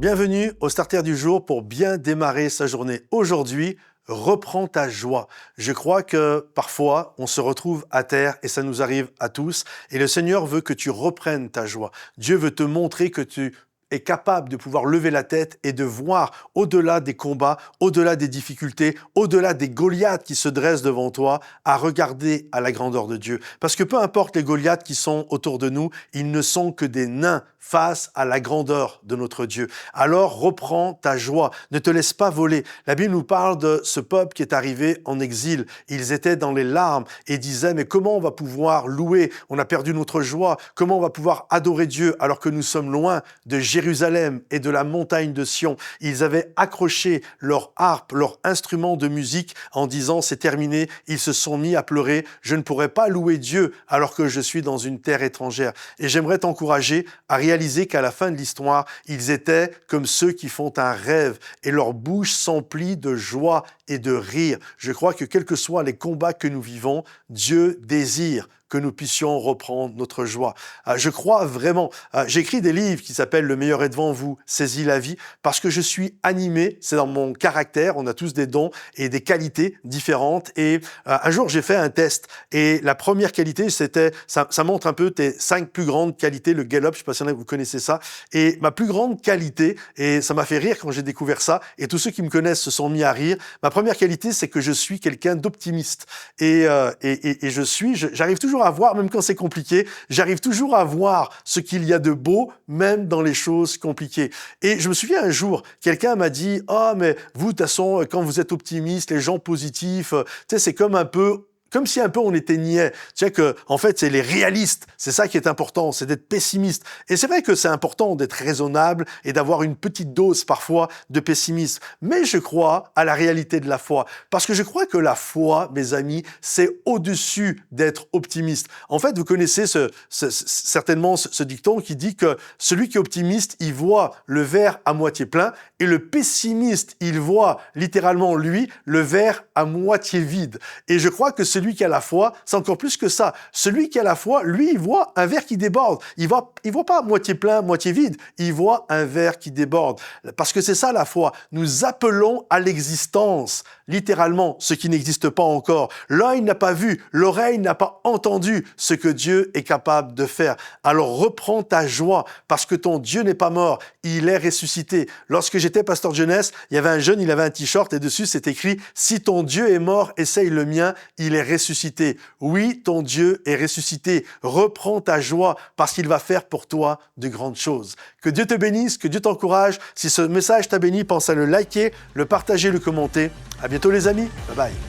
Bienvenue au Starter du jour pour bien démarrer sa journée. Aujourd'hui, reprends ta joie. Je crois que parfois, on se retrouve à terre et ça nous arrive à tous. Et le Seigneur veut que tu reprennes ta joie. Dieu veut te montrer que tu es capable de pouvoir lever la tête et de voir au-delà des combats, au-delà des difficultés, au-delà des Goliaths qui se dressent devant toi, à regarder à la grandeur de Dieu. Parce que peu importe les Goliaths qui sont autour de nous, ils ne sont que des nains face à la grandeur de notre Dieu. Alors reprends ta joie, ne te laisse pas voler. La Bible nous parle de ce peuple qui est arrivé en exil. Ils étaient dans les larmes et disaient, mais comment on va pouvoir louer? On a perdu notre joie. Comment on va pouvoir adorer Dieu alors que nous sommes loin de Jérusalem et de la montagne de Sion? Ils avaient accroché leur harpe, leur instrument de musique en disant, c'est terminé. Ils se sont mis à pleurer. Je ne pourrai pas louer Dieu alors que je suis dans une terre étrangère. Et j'aimerais t'encourager à réaliser qu'à la fin de l'histoire, ils étaient comme ceux qui font un rêve et leur bouche s'emplit de joie et de rire. Je crois que quels que soient les combats que nous vivons, Dieu désire que nous puissions reprendre notre joie. Je crois vraiment, j'écris des livres qui s'appellent « Le meilleur est devant vous, saisis la vie » parce que je suis animé, c'est dans mon caractère, on a tous des dons et des qualités différentes. Et un jour, j'ai fait un test et la première qualité, c'était, ça montre un peu tes 5 plus grandes qualités, le Gallup, je ne sais pas si vous connaissez ça. Et ma plus grande qualité, et ça m'a fait rire quand j'ai découvert ça, et tous ceux qui me connaissent se sont mis à rire, ma première qualité, c'est que je suis quelqu'un d'optimiste. Et j'arrive toujours à voir, même quand c'est compliqué, j'arrive toujours à voir ce qu'il y a de beau, même dans les choses compliquées. Et je me souviens un jour, quelqu'un m'a dit, « Ah, mais vous, de toute façon, quand vous êtes optimiste, les gens positifs, tu sais, c'est comme si un peu on était niais. Tu sais que, en fait, c'est les réalistes. C'est ça qui est important, c'est d'être pessimiste. Et c'est vrai que c'est important d'être raisonnable et d'avoir une petite dose parfois de pessimisme. Mais je crois à la réalité de la foi. Parce que je crois que la foi, mes amis, c'est au-dessus d'être optimiste. En fait, vous connaissez certainement ce dicton qui dit que celui qui est optimiste, il voit le verre à moitié plein et le pessimiste, il voit littéralement, lui, le verre à moitié vide. Et je crois que celui qui a la foi, c'est encore plus que ça. Celui qui a la foi, lui, il voit un verre qui déborde. Il voit pas moitié plein, moitié vide. Il voit un verre qui déborde. Parce que c'est ça la foi. Nous appelons à l'existence, littéralement, ce qui n'existe pas encore. L'œil n'a pas vu, l'oreille n'a pas entendu ce que Dieu est capable de faire. Alors reprends ta joie parce que ton Dieu n'est pas mort. Il est ressuscité. Lorsque j'étais pasteur de jeunesse, il y avait un jeune, il avait un t-shirt et dessus c'est écrit « Si ton Dieu est mort, essaye le mien, il est ressuscité. » Oui, ton Dieu est ressuscité. Reprends ta joie parce qu'il va faire pour toi de grandes choses. Que Dieu te bénisse, que Dieu t'encourage. Si ce message t'a béni, pense à le liker, le partager, le commenter. À bientôt les amis. Bye bye.